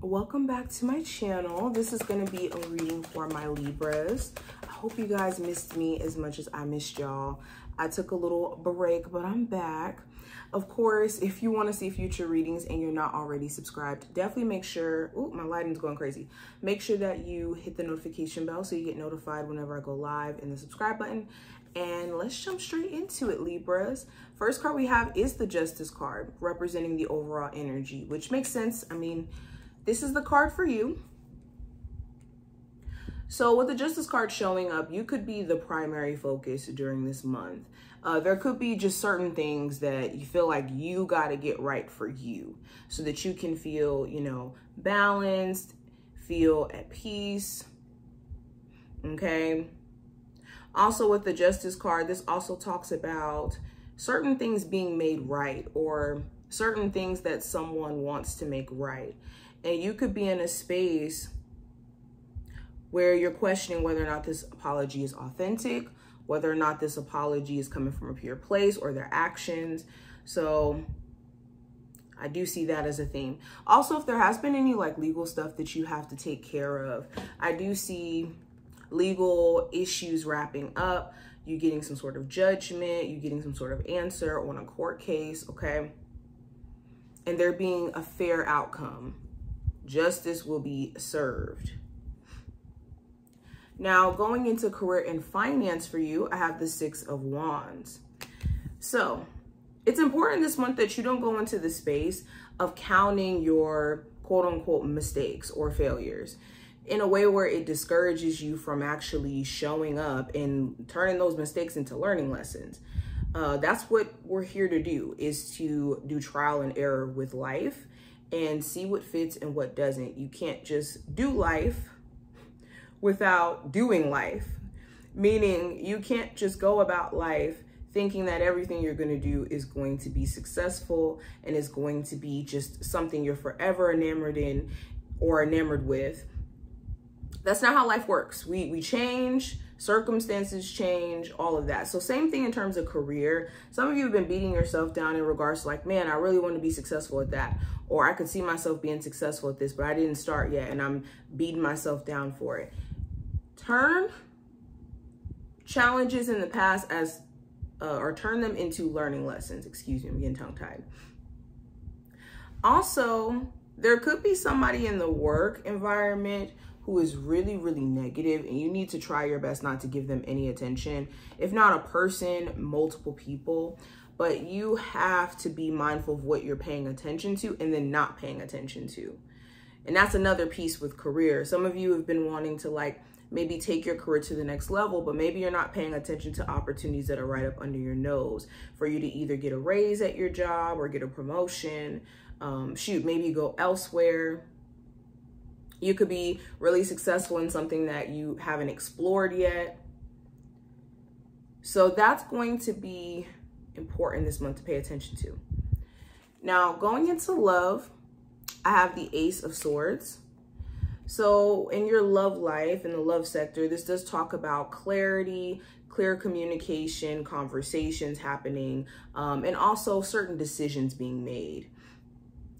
Welcome back to my channel. This is going to be a reading for my Libras. I hope you guys missed me as much as I missed y'all. I took a little break, but I'm back. Of course, if you want to see future readings and you're not already subscribed, definitely make sure, oh, my lighting's going crazy. Make sure that you hit the notification bell so you get notified whenever I go live, and the subscribe button. And let's jump straight into it, Libras. First card we have is the Justice card, representing the overall energy, which makes sense. I mean, this is the card for you. So with the Justice card showing up, you could be the primary focus during this month. There could be just certain things that you feel like you got to get right for you so that you can feel, you know, balanced, feel at peace. Okay. Also with the Justice card, this also talks about certain things being made right or certain things that someone wants to make right. And you could be in a space where you're questioning whether or not this apology is authentic, whether or not this apology is coming from a pure place or their actions. So I do see that as a theme. Also, if there has been any like legal stuff that you have to take care of, I do see legal issues wrapping up. You getting some sort of judgment, you getting some sort of answer on a court case, okay? And there being a fair outcome. Justice will be served. Now, going into career and finance for you, I have the Six of Wands. So it's important this month that you don't go into the space of counting your quote unquote mistakes or failures in a way where it discourages you from actually showing up and turning those mistakes into learning lessons. That's what we're here to do, is to do trial and error with life and see what fits and what doesn't. You can't just do life without doing life, meaning you can't just go about life thinking that everything you're going to do is going to be successful and is going to be just something you're forever enamored in or enamored with. That's not how life works. We change, circumstances change, all of that. So same thing in terms of career. Some of you have been beating yourself down in regards to like, man, I really want to be successful at that. Or I could see myself being successful at this, but I didn't start yet and I'm beating myself down for it. Turn challenges in the past as, or turn them into learning lessons. Excuse me, I'm getting tongue-tied. Also, there could be somebody in the work environment who is really, really negative, and you need to try your best not to give them any attention. If not a person, multiple people. But you have to be mindful of what you're paying attention to and then not paying attention to. And that's another piece with career. Some of you have been wanting to like maybe take your career to the next level, but maybe you're not paying attention to opportunities that are right up under your nose for you to either get a raise at your job or get a promotion. Maybe go elsewhere. You could be really successful in something that you haven't explored yet. So that's going to be important this month to pay attention to. Now, going into love, I have the Ace of Swords. So in your love life, in the love sector, this does talk about clarity, clear communication, conversations happening, and also certain decisions being made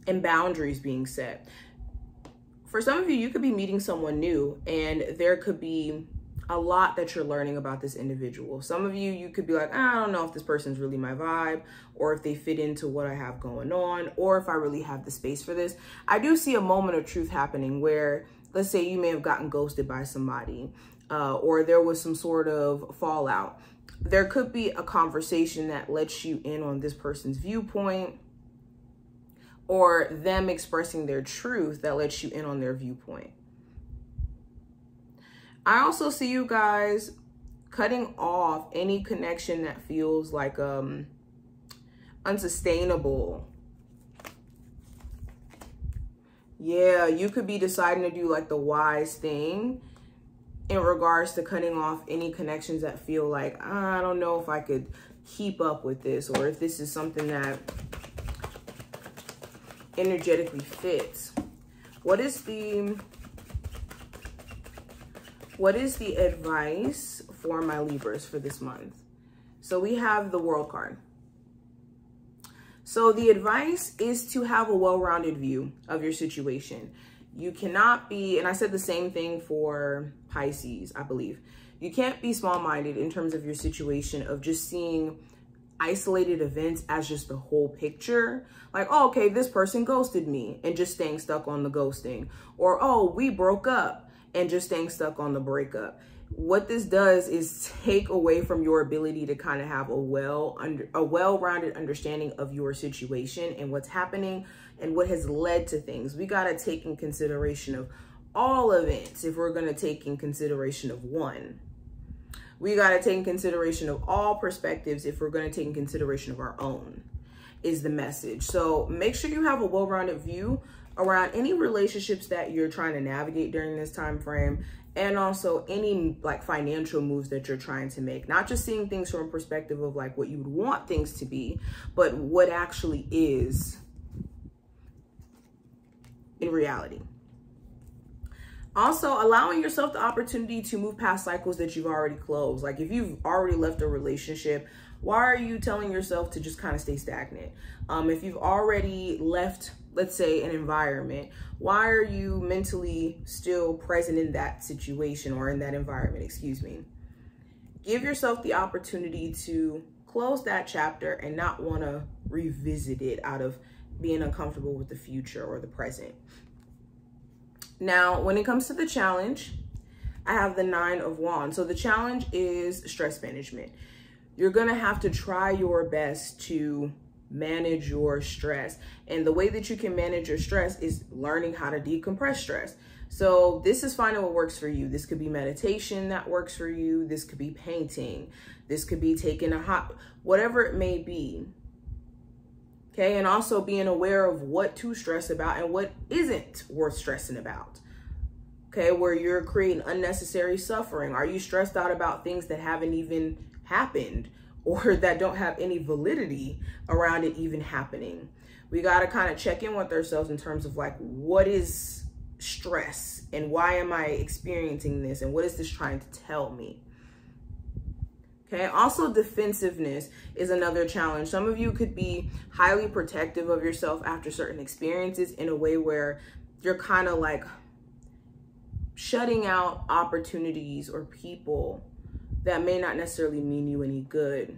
and boundaries being set. For some of you, you could be meeting someone new and there could be a lot that you're learning about this individual. Some of you, you could be like, I don't know if this person's really my vibe, or if they fit into what I have going on, or if I really have the space for this. I do see a moment of truth happening where, let's say you may have gotten ghosted by somebody, or there was some sort of fallout. There could be a conversation that lets you in on this person's viewpoint, or them expressing their truth that lets you in on their viewpoint. I also see you guys cutting off any connection that feels like unsustainable. Yeah, you could be deciding to do like the wise thing in regards to cutting off any connections that feel like, I don't know if I could keep up with this, or if this is something that energetically fits. What is the advice for my Libras for this month? So we have the World card. So the advice is to have a well-rounded view of your situation. You cannot be, and I said the same thing for Pisces, I believe. You can't be small-minded in terms of your situation of just seeing isolated events as just the whole picture. Like, oh, okay, this person ghosted me, and just staying stuck on the ghosting. Or, oh, we broke up, and just staying stuck on the breakup. What this does is take away from your ability to kind of have a well-rounded understanding of your situation and what's happening and what has led to things. We got to take in consideration of all events if we're going to take in consideration of one. We got to take in consideration of all perspectives if we're going to take in consideration of our own, is the message. So make sure you have a well-rounded view around any relationships that you're trying to navigate during this time frame, and also any like financial moves that you're trying to make. Not just seeing things from a perspective of like what you would want things to be, but what actually is in reality. Also, allowing yourself the opportunity to move past cycles that you've already closed. Like if you've already left a relationship, why are you telling yourself to just kind of stay stagnant? If you've already left, let's say, an environment, why are you mentally still present in that situation or in that environment, excuse me? Give yourself the opportunity to close that chapter and not want to revisit it out of being uncomfortable with the future or the present. Now, when it comes to the challenge, I have the 9 of Wands. So the challenge is stress management. You're going to have to try your best to manage your stress. And the way that you can manage your stress is learning how to decompress stress. So this is finding what works for you. This could be meditation that works for you. This could be painting. This could be taking a hot, whatever it may be. Okay, and also being aware of what to stress about and what isn't worth stressing about. Okay, where you're creating unnecessary suffering. Are you stressed out about things that haven't even happened or that don't have any validity around it even happening? We got to kind of check in with ourselves in terms of like, what is stress and why am I experiencing this? And what is this trying to tell me? Okay, also defensiveness is another challenge. Some of you could be highly protective of yourself after certain experiences in a way where you're kind of like shutting out opportunities or people that may not necessarily mean you any good.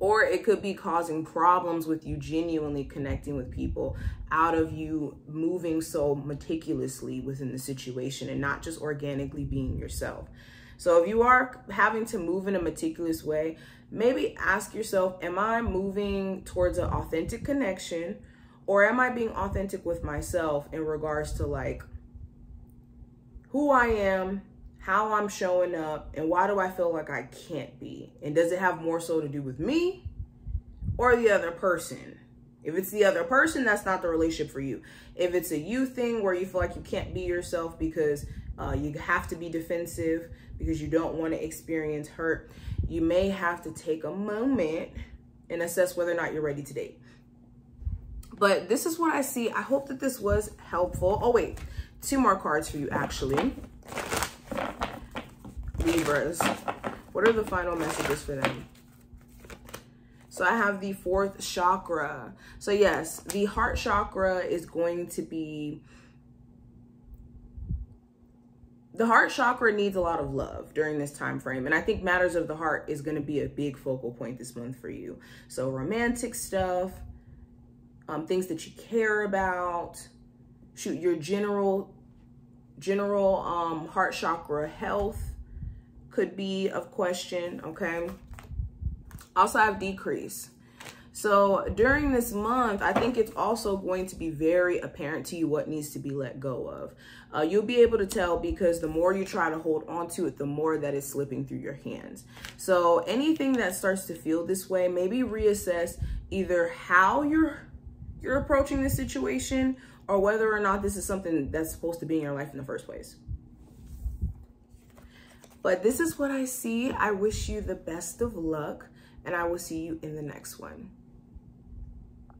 Or it could be causing problems with you genuinely connecting with people out of you moving so meticulously within the situation and not just organically being yourself. So if you are having to move in a meticulous way, maybe ask yourself, am I moving towards an authentic connection, or am I being authentic with myself in regards to like who I am, how I'm showing up, and why do I feel like I can't be? And does it have more so to do with me or the other person? If it's the other person, that's not the relationship for you. If it's a you thing where you feel like you can't be yourself because you have to be defensive because you don't want to experience hurt, you may have to take a moment and assess whether or not you're ready to date. But this is what I see. I hope that this was helpful. Oh, wait, 2 more cards for you, actually. Libras, what are the final messages for them? So I have the 4th chakra. So yes, the heart chakra is going to be, the heart chakra needs a lot of love during this time frame. And I think matters of the heart is going to be a big focal point this month for you. So romantic stuff, things that you care about, shoot, your general heart chakra health could be of question, okay? Also I have decrease. So during this month, I think it's also going to be very apparent to you what needs to be let go of. You'll be able to tell because the more you try to hold on to it, the more that it's slipping through your hands. So anything that starts to feel this way, maybe reassess either how you're approaching this situation or whether or not this is something that's supposed to be in your life in the first place. But this is what I see. I wish you the best of luck, and I will see you in the next one.